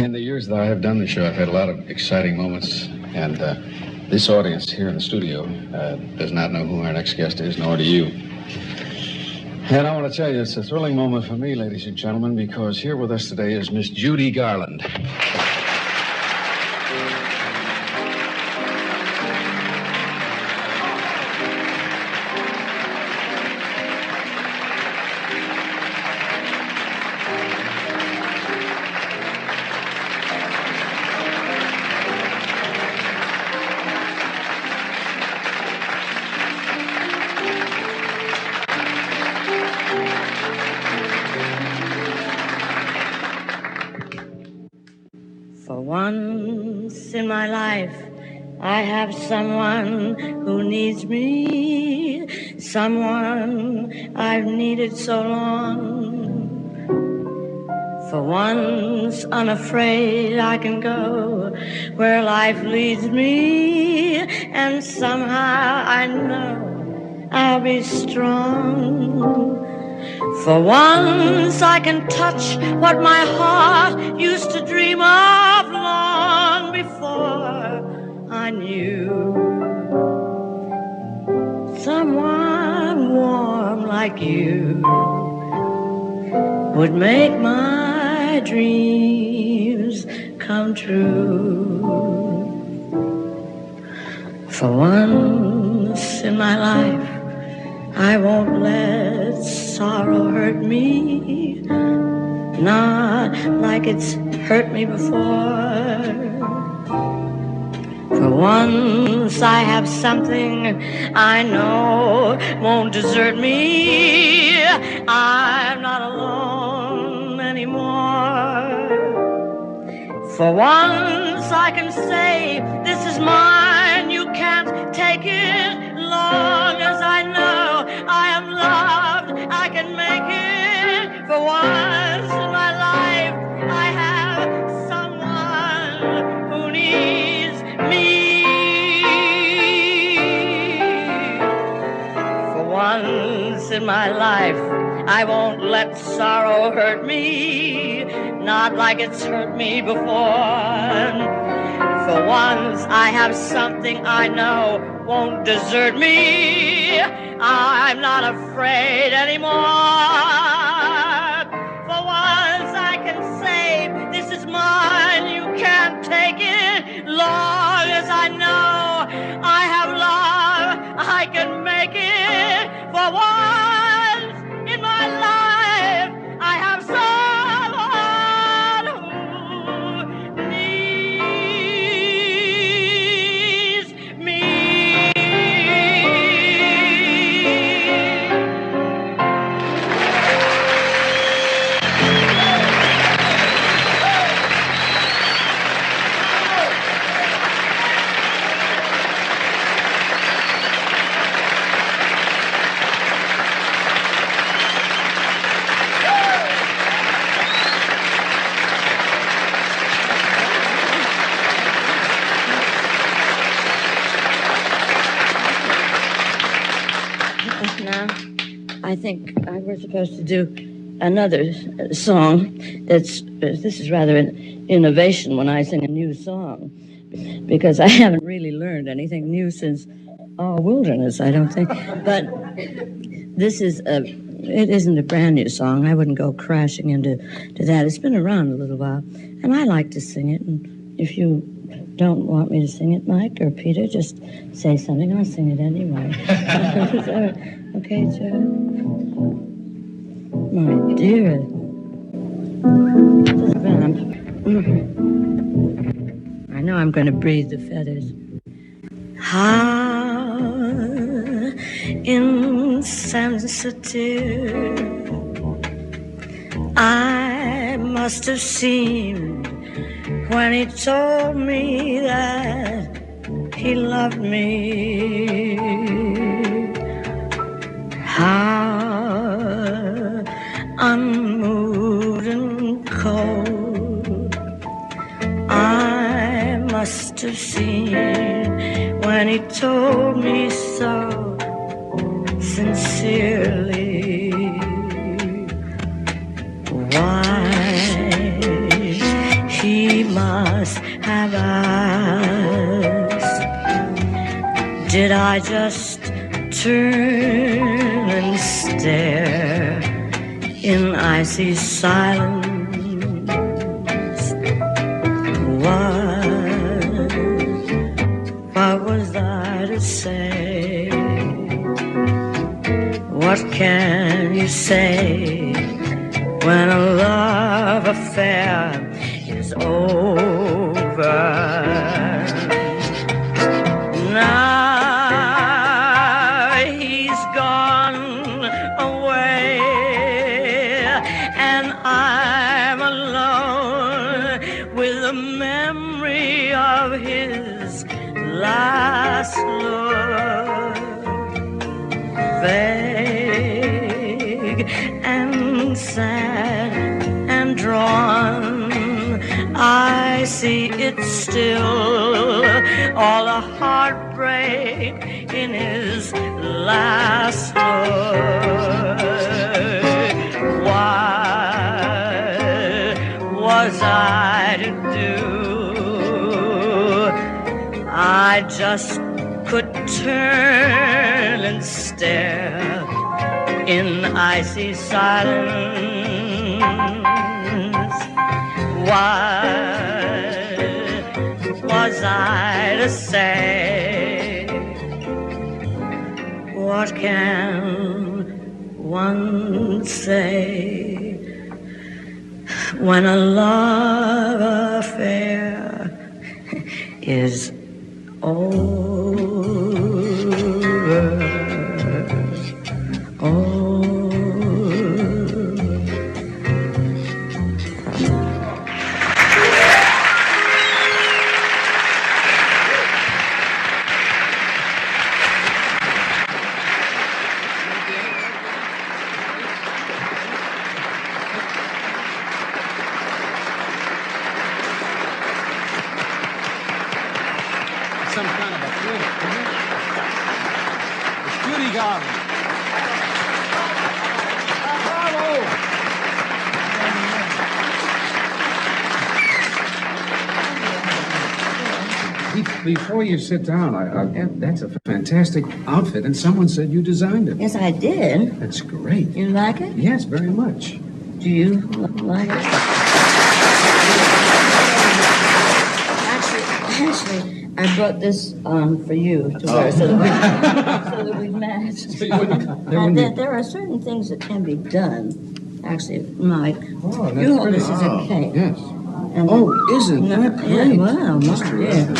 In the years that I have done the show, I've had a lot of exciting moments, and this audience here in the studio does not know who our next guest is, nor do you. And I want to tell you, it's a thrilling moment for me, ladies and gentlemen, because here with us today is Miss Judy Garland. For once in my life, I have someone who needs me, someone I've needed so long. For once, unafraid, I can go where life leads me, and somehow I know I'll be strong. For once I can touch what my heart used to dream of long before I knew someone warm like you would make my dreams come true. For once in my life, I won't let sorrow hurt me, not like it's hurt me before. For once I have something I know won't desert me. I'm not alone anymore. For once I can say, this is mine, you can't take it. Long as I know I am loved, I can make it. For once in my life, I have someone who needs me. For once in my life, I won't let sorrow hurt me, not like it's hurt me before. For once I have something I know won't desert me. I'm not afraid anymore. For once I can say, this is mine, you can't take it. Long as I know I have love, I can make it. For once in my life, I have someone who needs me. Now, I think we're supposed to do another song that's, this is rather an innovation when I sing a new song, because I haven't really learned anything new since Wilderness, I don't think. But this is it isn't a brand new song. I wouldn't go crashing into that. It's been around a little while, and I like to sing it. And if you don't want me to sing it, Mike or Peter, just say something. I'll sing it anyway. Okay, Joe? My dear. I know I'm going to breathe the feathers. How insensitive I must have seemed when he told me that he loved me. How unmoved and cold I must have seemed when he told me so sincerely. Why he I just turn and stare in icy silence. What was I to say? What can you say when a love affair is over? Now he's gone away and I'm alone with the memory of his last love. Vague and sad and drawn, I see it still, all a heartbreak in his last look. What was I to do? I just could turn and stare in icy silence. What was I to say? What can one say when a love affair is over? Some kind of a thriller, isn't it? It's Judy Garland. Bravo! Before you sit down, that's a fantastic outfit, and someone said you designed it. Yes, I did. That's great. You like it? Yes, very much. Do you like it? Actually, I brought this on for you to wear so that we match. There are certain things that can be done. Actually, Mike, Oh, that's you know pretty. this is a cake. Yes. And Isn't that great? Yeah, wow, my Mr. dear.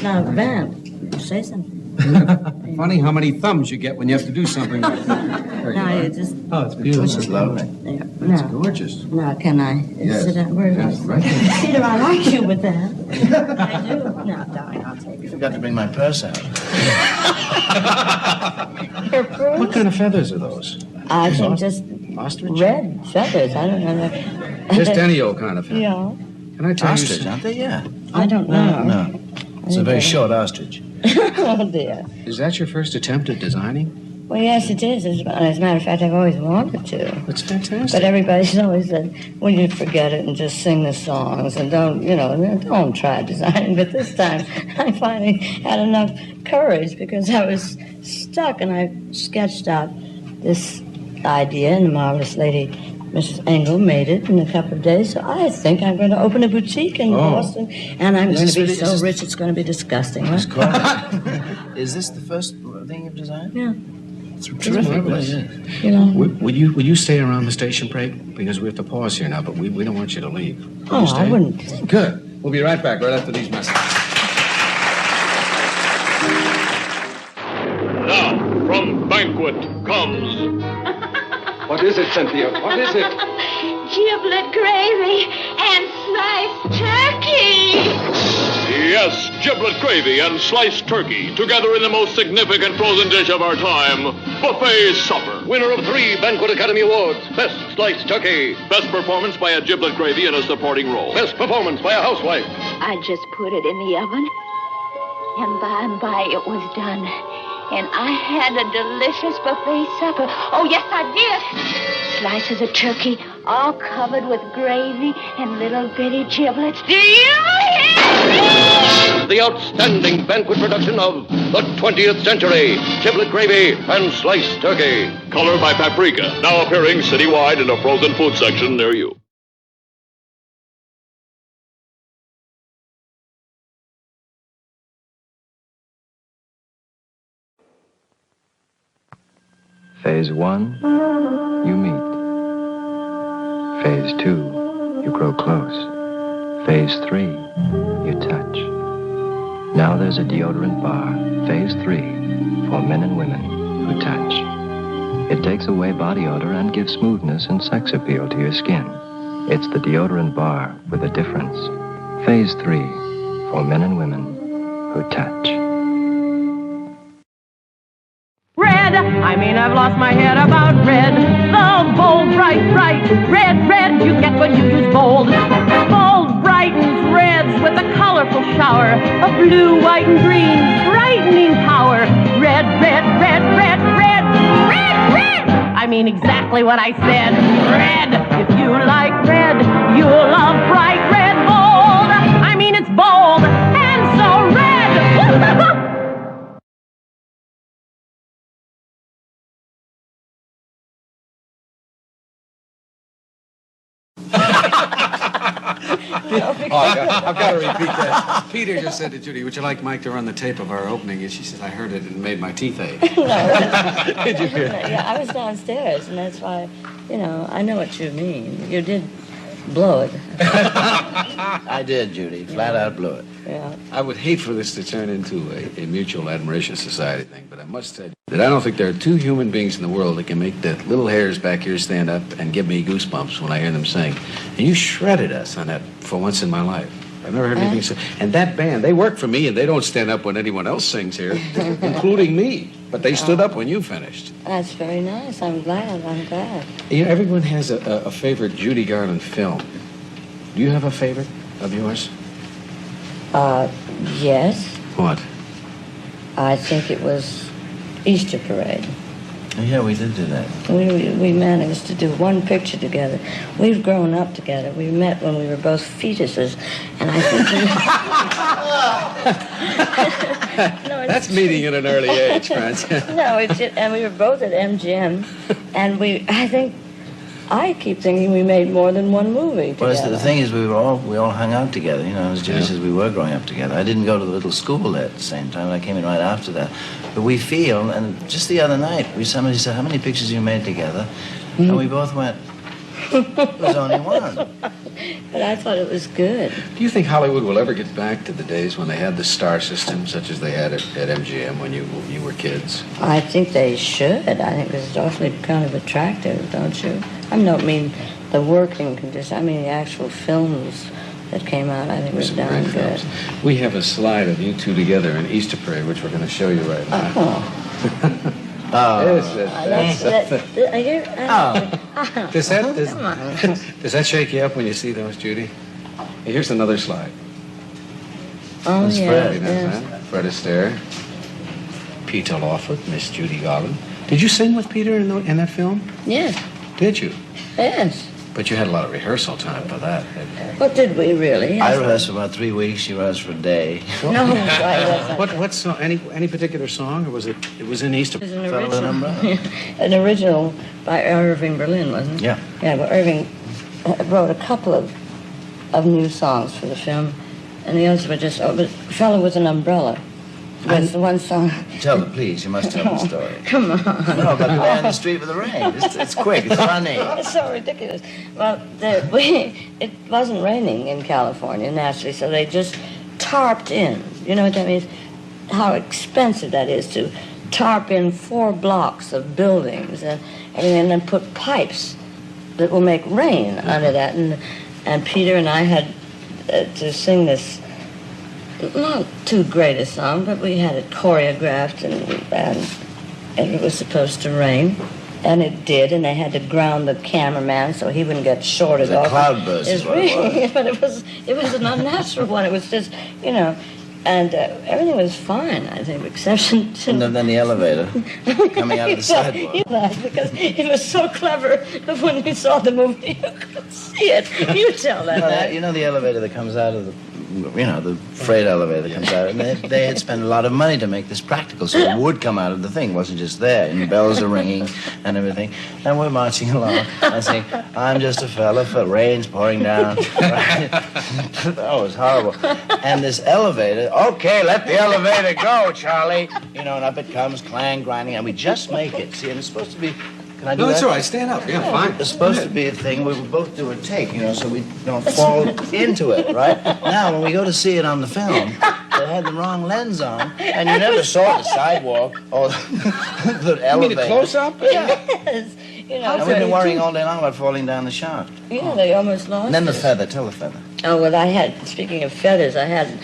Now, Van, say something. Funny how many thumbs you get when you have to do something like that. Now you just. Oh, it's beautiful. This is lovely. There. That's Now, gorgeous. now, can I sit down? Where is Yes, it? right there. Peter, I like you with that. I do. No, darling, I'll take You it. forgot to bring my purse out. What kind of feathers are those? I think just Ostrich? red feathers. I don't know. Just any old kind of feather. Yeah. Can I tell Ostrich, you? aren't they? Yeah. I don't know. No. It's a very short ostrich. Oh, dear. Is that your first attempt at designing? Well, yes, it is. As a matter of fact, I've always wanted to. That's fantastic. But everybody's always said, well, you forget it and just sing the songs and don't try designing. But this time, I finally had enough courage because I was stuck and I sketched out this idea and the marvelous lady, Mrs. Engel, made it in a couple of days. So I think I'm going to open a boutique in Boston and I'm going to be so rich it's going to be disgusting. Right? Is this the first thing you've designed? Yeah. It's terrific. marvelous. Really is. You know. Will you stay around the station break? Because we have to pause here now, but we don't want you to leave. Will you Oh, I stay? wouldn't think. Good. We'll be right back, right after these messages. Now, from Banquet comes... What is it, Cynthia? What is it? Giblet gravy and sliced turkey. Yes, giblet gravy and sliced turkey, together in the most significant frozen dish of our time, buffet supper. Winner of 3 Banquet Academy Awards. Best sliced turkey. Best performance by a giblet gravy in a supporting role. Best performance by a housewife. I just put it in the oven, and by and by it was done. And I had a delicious buffet supper. Oh, yes, I did. slices of turkey, all covered with gravy and little bitty giblets. Do you hear me? The outstanding banquet production of the 20th century. Giblet gravy and sliced turkey. Color by Paprika. Now appearing citywide in a frozen food section near you. Phase 1, you meet. Phase 2, you grow close. Phase 3, you touch. Now there's a deodorant bar, Phase 3, for men and women who touch. It takes away body odor and gives smoothness and sex appeal to your skin. It's the deodorant bar with a difference. Phase 3, for men and women who touch. Red, I've lost my head about red. The bold, bright, red you get when you use bold. Bold brightens reds with a colorful shower of blue, white, and green, brightening power. Red. I mean exactly what I said. Red, if you like red, you'll love bright red bold. It's bold and so red. I've got to repeat that. Peter just said to Judy, would you like Mike to run the tape of our opening? And she said, I heard it and it made my teeth ache. Did you hear it? Yeah, I was downstairs, and that's why, I know what you mean. You did blow it. I did, Judy. Flat out blew it. Yeah. I would hate for this to turn into a mutual admiration society thing, but I must say that I don't think there are two human beings in the world that can make the little hairs back here stand up and give me goosebumps when I hear them sing. And you shredded us on that for once in my life. I've never heard anything so. And that band, they work for me, and they don't stand up when anyone else sings here, including me. But they stood up when you finished. That's very nice. I'm glad. Everyone has a favorite Judy Garland film. Do you have a favorite of yours? Yes. What? I think it was Easter Parade. Yeah, we did do that. We managed to do one picture together. We've grown up together. We met when we were both fetuses, and I think That's meeting at an early age, friends. No, and we were both at MGM, and I keep thinking we made more than one movie together. Well, the thing is, we all hung out together. As Judy says, we were growing up together. I didn't go to the little school at the same time. I came in right after that. But we feel, and just the other night, somebody said, how many pictures you made together? And we both went, there's only one. But I thought it was good. Do you think Hollywood will ever get back to the days when they had the star system, such as they had at MGM when you were kids? I think they should. I think it's awfully kind of attractive, don't you? I don't mean the working conditions. I mean the actual films that came out. I think was darn good. Films. We have a slide of you two together in Easter Parade, which we're going to show you right now. Does that shake you up when you see those, Judy? Here's another slide. Oh, That's yeah. Fred. Yeah. Fred Astaire, Peter Lawford, Miss Judy Garland. Did you sing with Peter in that film? Yes. Did you? Yes. But you had a lot of rehearsal time for that. What did we really? I rehearsed for about 3 weeks. She rehearsed for a day. No, right. What song? Any particular song, or was it? It was in Easter. It was an original by Irving Berlin, wasn't it? Yeah. Yeah, but Irving wrote a couple of new songs for the film, and the others were just a fellow with an umbrella. Was the one song. Tell it, please. You must tell the story. Come on. No, about the man in the street with the rain. It's quick. It's funny. It's so ridiculous. Well, it wasn't raining in California, naturally, so they just tarped in. You know what that means? How expensive that is to tarp in 4 blocks of buildings and then put pipes that will make rain under that. And Peter and I had to sing this. Not too great a song, but we had it choreographed, and it was supposed to rain, and it did, and they had to ground the cameraman so he wouldn't get shorted off. The cloudburst is what it was. But it was an unnatural one. It was just, And everything was fine, I think, exception to... And then the elevator coming out of the sidewalk. You laughed because it was so clever that when you saw the movie, you could see it. You tell that. You know the elevator that comes out of the... the freight elevator that comes out, and they had spent a lot of money to make this practical, so it would come out of the thing. It wasn't just there, and bells are ringing and everything. And we're marching along. I saying, I'm just a fella, rain's pouring down. Oh, it was horrible. And this elevator, okay, let the elevator go, Charlie. And up it comes, clang, grinding, and we just make it. See, and it's supposed to be... Can I do that? No, it's all right. Stand up. Yeah, fine. It's supposed to be a thing where we both do a take, so we don't fall into it, right? Now, when we go to see it on the film, they had the wrong lens on, and you never saw the sidewalk or the elevator. You mean a close-up? Yes. And we've been worrying all day long about falling down the shaft. Yeah, they almost lost And then the it. feather. Tell the feather. Oh, well, speaking of feathers, I had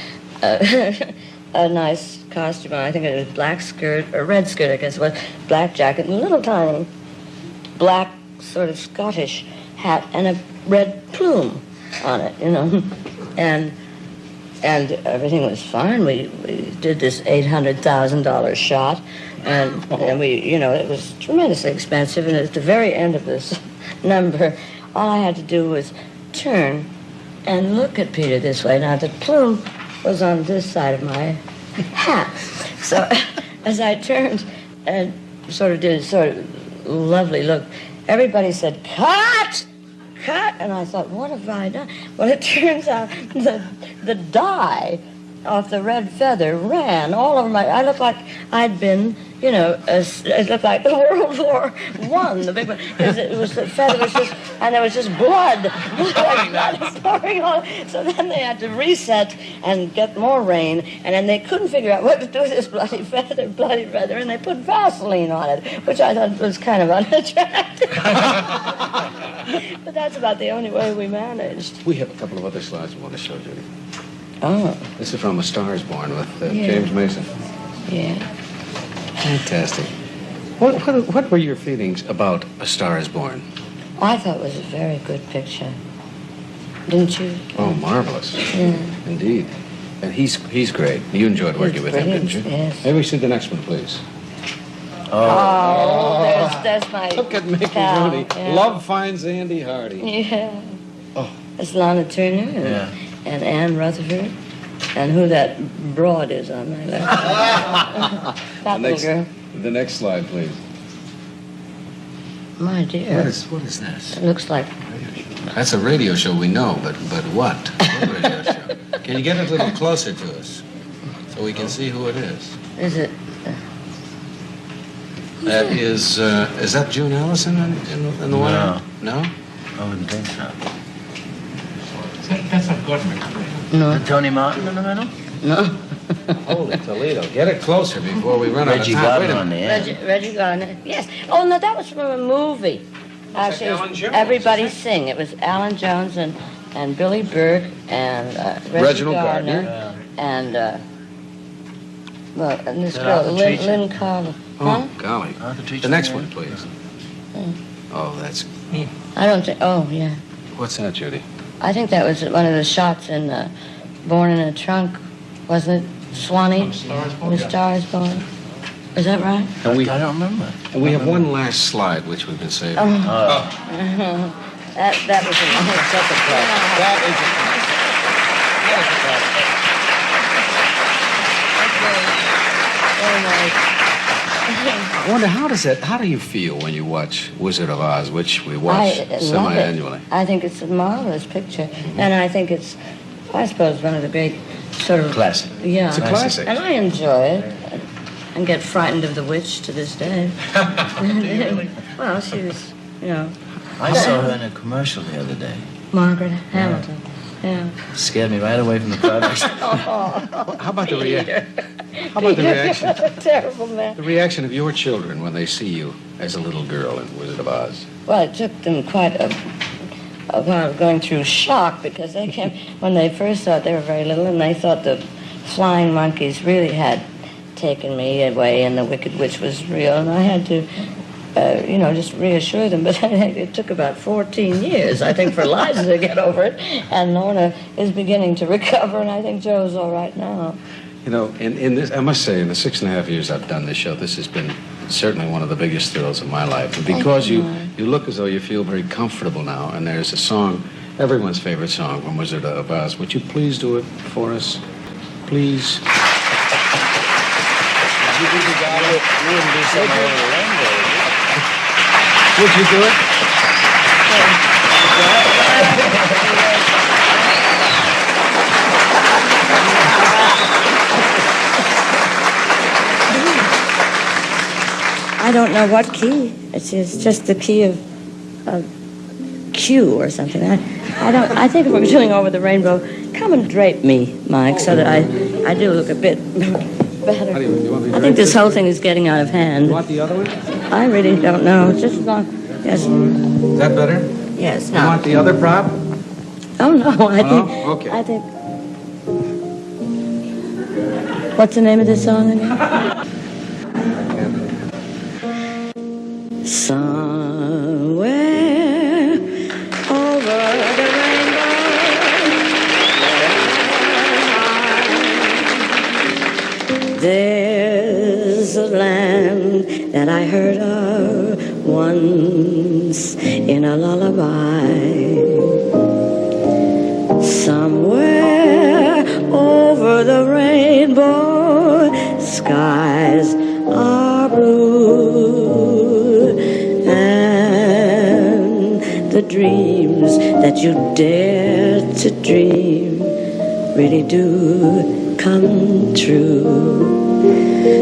a nice costume on. I think it was black skirt, or red skirt, I guess it was, black jacket, and a little tiny black sort of Scottish hat and a red plume on it, and everything was fine. We did this $800,000 shot, and we, it was tremendously expensive. And at the very end of this number, all I had to do was turn and look at Peter this way. Now the plume was on this side of my hat, so as I turned and sort of did a sort of lovely look, everybody said, "Cut! Cut!" And I thought, what have I done? Well, it turns out the dye off the red feather ran all over my... I looked like I'd been, it looked like the World War I, the big one. It was the feather was just... And there was just blood pouring on. So then they had to reset and get more rain, and then they couldn't figure out what to do with this bloody feather, and they put Vaseline on it, which I thought was kind of unattractive. But that's about the only way we managed. We have a couple of other slides we want to show, Judy. Oh. This is from A Star is Born with James Mason. Yeah. Fantastic. What were your feelings about A Star is Born? I thought it was a very good picture. Didn't you? Oh, marvelous. Yeah. Indeed. And he's great. You enjoyed working with him, didn't you? Yes. Maybe we see the next one, please. There's my Look at Mickey pal. Rooney. Yeah. Love finds Andy Hardy. Yeah. Oh. It's Lana Turner and Anne Rutherford. And who that broad is on my left. That little girl. The next slide, please. My dear. What is this? It looks like... That's a radio show, we know, but what? What radio show? Can you get it a little closer to us so we can see who it is? Is it... That is that June Allison in the one? No? I wouldn't think so. That's not Gordon. No. Tony Martin in the middle? No. Holy Toledo. Get it closer before we run out of Reggie time. Garland Wait a on the minute. end. Reggie Garland. Yes. Oh, no, that was from a movie. Actually, it was Everybody Sing. It was Alan Jones and Billy Burke and Reginald Gardner. And, and this girl, Arthur Lynn Carter. Oh, golly. Arthur Treacher. The next one, please. Oh, that's... I don't think... Oh, yeah. What's that, Judy? I think that was one of the shots in Born in a Trunk. Wasn't it Swanee? With Stars Born. Is that right? And I don't remember. And we have one last slide, which we've been saving. That was I wonder, how do you feel when you watch Wizard of Oz, which we watch semi-annually? I think it's a marvelous picture. And I think it's, I suppose, one of the great sort of... Classic. Yeah. It's a classic. And I enjoy it. And get frightened of the witch to this day. Well, she was, I saw her in a commercial the other day. Margaret Hamilton. Yeah. Scared me right away from the product. How about the reaction? How about the reaction? Terrible man. The reaction of your children when they see you as a little girl in Wizard of Oz. Well, it took them quite a while of going through shock because they came, when they first saw it, they were very little, and they thought the flying monkeys really had taken me away and the Wicked Witch was real, and I had to, just reassure them. But it took about 14 years, I think, for Liza to get over it, and Lorna is beginning to recover, and I think Joe's all right now. You know, in this, I must say, in the 6.5 years I've done this show, this has been certainly one of the biggest thrills of my life. And because you look as though you feel very comfortable now, and there's a song, everyone's favorite song from Wizard of Oz. Would you please do it for us? Please. You wouldn't do something over the rainbow, Would you do it? I don't know what key. It's just the key of Q or something. I think if we're doing Over the Rainbow, come and drape me, Mike, so that I do look a bit better. You want me to I think this whole thing is getting out of hand. You want the other one? I really don't know. Just as long, yes. Is that better? Yes. You want the other prop? Oh no, I think. no? Okay. I think. What's the name of this song again? Somewhere over the rainbow, there's a land that I heard of once in a lullaby. Somewhere over the rainbow, skies are blue, and the dreams that you dare to dream really do come true.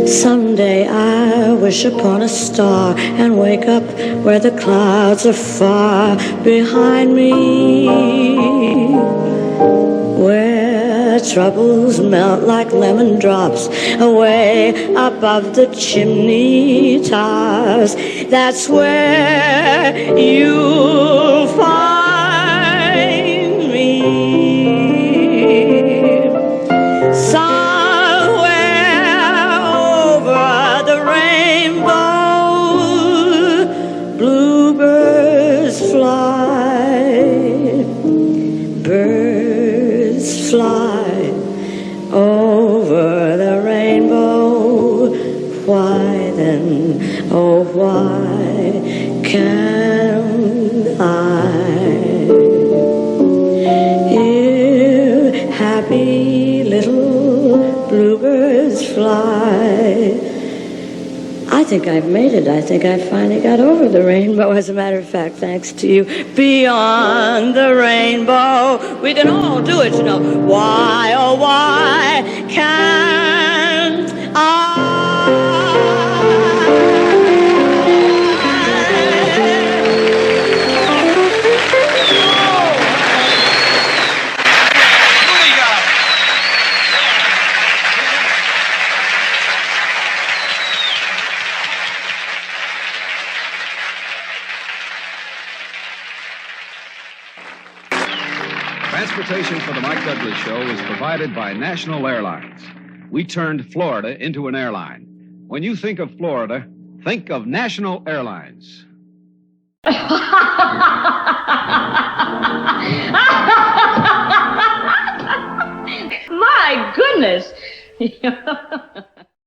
Someday I wish upon a star and wake up where the clouds are far behind me, where troubles melt like lemon drops away above the chimney tops. That's where you'll find me, somewhere over the rainbow. Bluebirds fly, birds fly over the rainbow. Why then, oh why can't I? You happy little bluebirds fly. I think I've made it. I think I finally got over the rainbow. As a matter of fact, thanks to you. Beyond the rainbow, we can all do it, you know. Why, oh why can't I? Transportation for the Mike Douglas Show is provided by National Airlines. We turned Florida into an airline. When you think of Florida, think of National Airlines. My goodness.